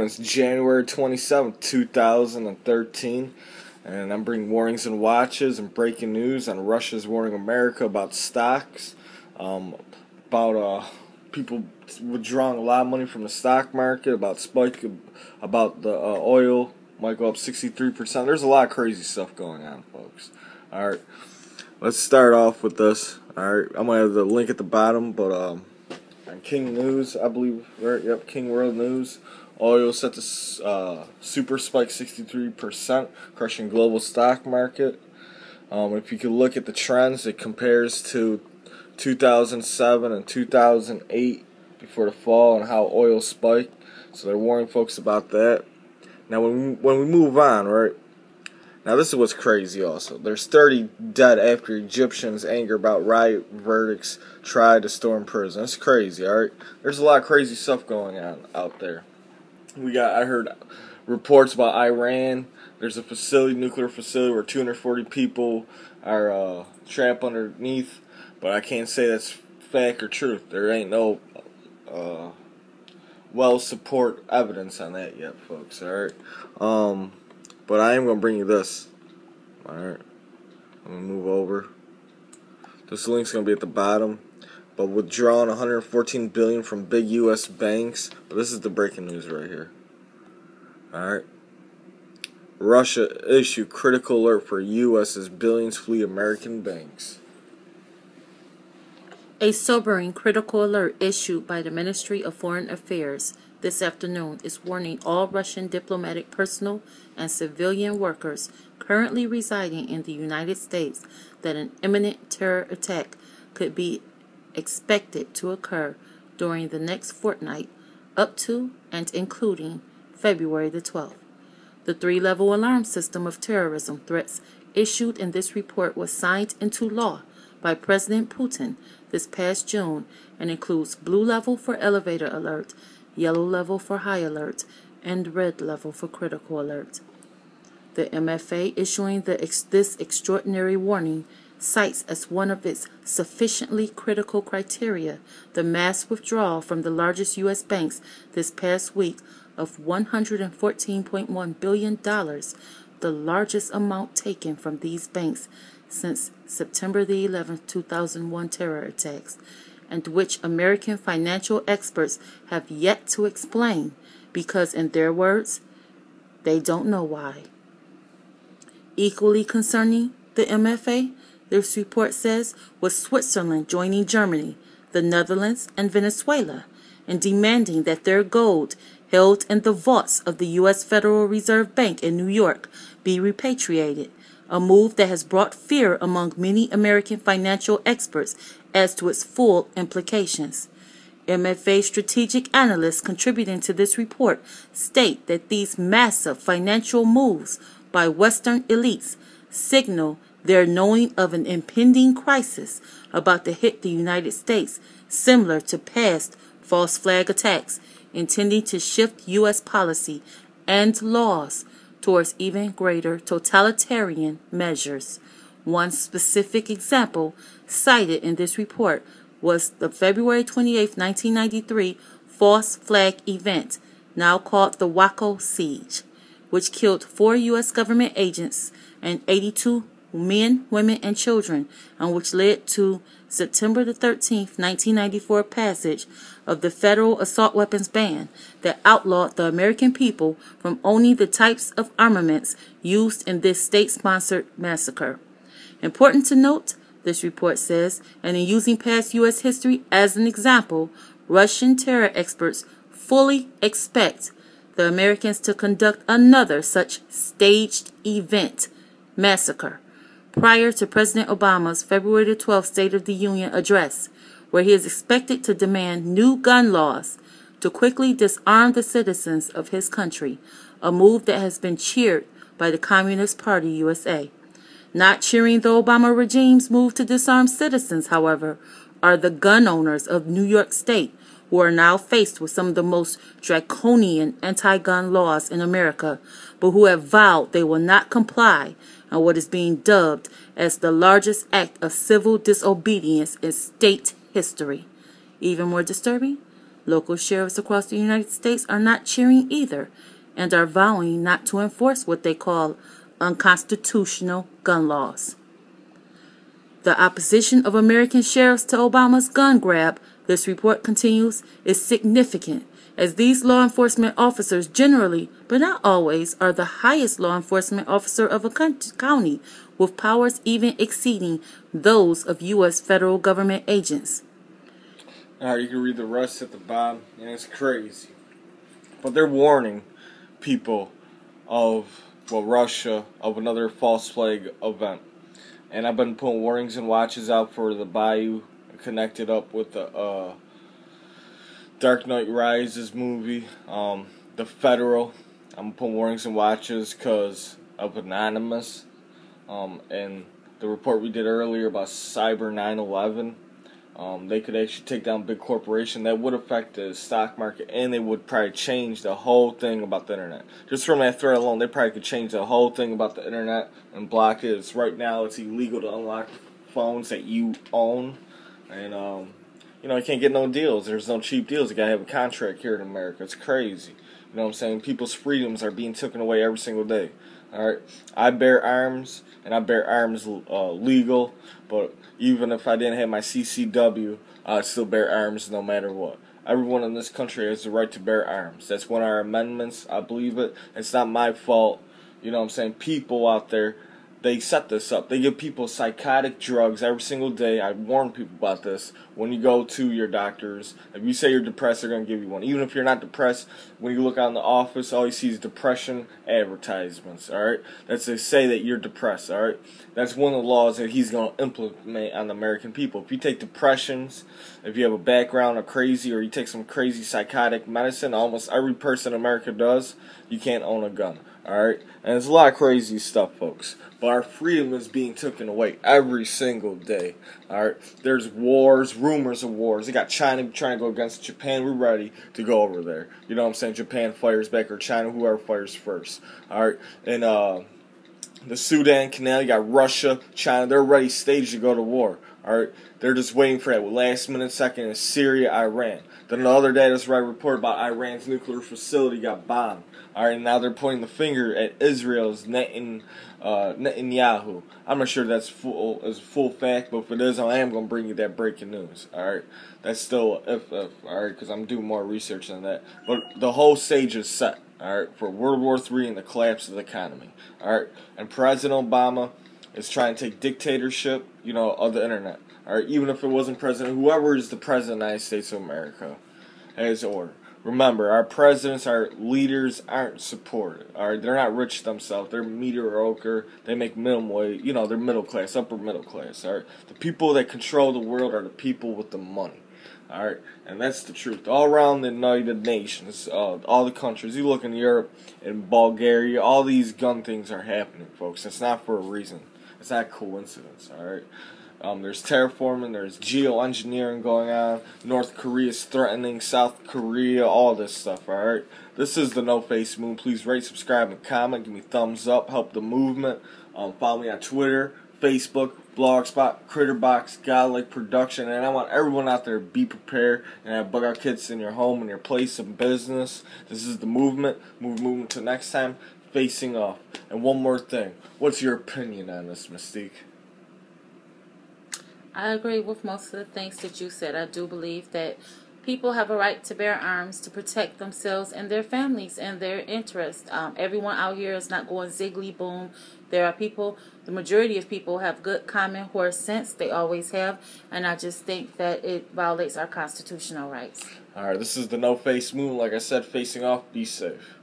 It's January 27th, 2013, and I'm bringing warnings and watches and breaking news on Russia's warning America about stocks, about people withdrawing a lot of money from the stock market, about the oil might go up 63%. There's a lot of crazy stuff going on, folks. All right, let's start off with this. All right, I'm gonna have the link at the bottom, but on King News, I believe, right? Yep, King World News. Oil set to super spike 63%, crushing global stock market. If you could look at the trends, it compares to 2007 and 2008 before the fall and how oil spiked. So they're warning folks about that. Now, when we move on, right? Now, this is what's crazy also. There's 30 dead after Egyptians' anger about riot verdicts tried to storm prison. That's crazy, alright? There's a lot of crazy stuff going on out there. I heard reports about Iran. There's a nuclear facility, where 240 people are trapped underneath. But I can't say that's fact or truth. There ain't no well-support evidence on that yet, folks, alright? But I am going to bring you this. Alright. I'm going to move over. This link's going to be at the bottom. But withdrawing $114 billion from big U.S. banks. But this is the breaking news right here. Alright. Russia issue critical alert for U.S. as billions flee American banks. A sobering critical alert issued by the Ministry of Foreign Affairs this afternoon is warning all Russian diplomatic personnel and civilian workers currently residing in the United States that an imminent terror attack could be expected to occur during the next fortnight, up to and including February the 12th. The three-level alarm system of terrorism threats issued in this report was signed into law by President Putin this past June and includes blue level for elevator alert, yellow level for high alert, and red level for critical alert. The MFA issuing this extraordinary warning cites as one of its sufficiently critical criteria the mass withdrawal from the largest U.S. banks this past week of $114.1 billion, the largest amount taken from these banks since September the 11th, 2001 terror attacks, and which American financial experts have yet to explain because, in their words, they don't know why. Equally concerning the MFA, this report says, was Switzerland joining Germany, the Netherlands, and Venezuela in demanding that their gold held in the vaults of the U.S. Federal Reserve Bank in New York be repatriated, a move that has brought fear among many American financial experts as to its full implications. MFA strategic analysts contributing to this report state that these massive financial moves by Western elites signal their knowing of an impending crisis about to hit the United States, similar to past false flag attacks intending to shift U.S. policy and laws towards even greater totalitarian measures. One specific example cited in this report was the February 28, 1993 false flag event, now called the Waco Siege, which killed 4 U.S. government agents and 82 men, women, and children, and which led to September the 13th, 1994 passage of the federal assault weapons ban that outlawed the American people from owning the types of armaments used in this state-sponsored massacre. Important to note, this report says, and in using past U.S. history as an example, Russian terror experts fully expect the Americans to conduct another such staged event, massacre, prior to President Obama's February 12th State of the Union address, where he is expected to demand new gun laws to quickly disarm the citizens of his country, a move that has been cheered by the Communist Party USA. Not cheering the Obama regime's move to disarm citizens, however, are the gun owners of New York State, who are now faced with some of the most draconian anti-gun laws in America, but who have vowed they will not comply on what is being dubbed as the largest act of civil disobedience in state history. Even more disturbing, Local sheriffs across the United States are not cheering either and are vowing not to enforce what they call unconstitutional gun laws. The opposition of American sheriffs to Obama's gun grab, this report continues, is significant, as these law enforcement officers generally, but not always, are the highest law enforcement officer of a county, with powers even exceeding those of U.S. federal government agents. Alright, you can read the rest at the bottom, and it's crazy. But they're warning people of, Russia, of another false flag event. And I've been putting warnings and watches out for the Bayou, connected up with the Dark Knight Rises movie, the Federal. I'm putting warnings and watches because of Anonymous, and the report we did earlier about Cyber 9/11. They could actually take down big corporation. That would affect the stock market, and they would probably change the whole thing about the internet. Just from that threat alone, they probably could change the whole thing about the internet and block it. Right now, it's illegal to unlock phones that you own, and you can't get no deals. There's no cheap deals. You gotta have a contract here in America. It's crazy. You know what I'm saying? People's freedoms are being taken away every single day. Alright, I bear arms, and I bear arms legal, but even if I didn't have my CCW, I'd still bear arms no matter what. Everyone in this country has the right to bear arms. That's one of our amendments. I believe it. It's not my fault. You know what I'm saying? People out there, they set this up. They give people psychotic drugs every single day. I warn people about this. When you go to your doctors, if you say you're depressed, they're going to give you one. Even if you're not depressed, when you look out in the office, all you see is depression advertisements, alright? That's to say that you're depressed, alright? That's one of the laws that he's going to implement on the American people. If you take depressions, if you have a background of crazy, or you take some crazy psychotic medicine, almost every person in America does, you can't own a gun. Alright? And there's a lot of crazy stuff, folks. But our freedom is being taken away every single day. Alright? There's wars, rumors of wars. They got China trying to go against Japan. We're ready to go over there. You know what I'm saying? Japan fires back, or China, whoever fires first. Alright? And the Sudan Canal, you got Russia, China. They're ready staged to go to war. Alright? They're just waiting for that last minute second in Syria, Iran. Then the other day, that's right, report about Iran's nuclear facility got bombed. Alright, now they're pointing the finger at Israel's Netanyahu. I'm not sure that's full fact, but if it is, I am going to bring you that breaking news. Alright, that's still if, alright, because I'm doing more research on that. But the whole stage is set, alright, for World War III and the collapse of the economy. Alright, and President Obama is trying to take dictatorship, of the internet. Alright, even if it wasn't president, whoever is the president of the United States of America has order. Remember, our presidents, our leaders aren't supported. Alright, they're not rich themselves. They're mediocre. They make minimum wage. They're middle class, upper middle class. Alright, the people that control the world are the people with the money. Alright, and that's the truth. All around the United Nations, all the countries. You look in Europe, in Bulgaria, all these gun things are happening, folks. It's not for a reason. It's not a coincidence. Alright. There's terraforming, there's geoengineering going on. North Korea's threatening South Korea, all this stuff, alright? This is the No Face Moon. Please rate, subscribe, and comment. Give me thumbs up. Help the movement. Follow me on Twitter, Facebook, Blogspot, Critterbox, Godlike Production. And I want everyone out there to be prepared and have bug out kits in your home and your place of business. This is the movement. Movement to next time. Facing off. And one more thing. What's your opinion on this, Mystique? I agree with most of the things that you said. I do believe that people have a right to bear arms to protect themselves and their families and their interests. Everyone out here is not going ziggly boom. There are people, the majority of people have good common horse sense. They always have. And I just think that it violates our constitutional rights. Alright, this is the No Face Moon. Like I said, facing off. Be safe.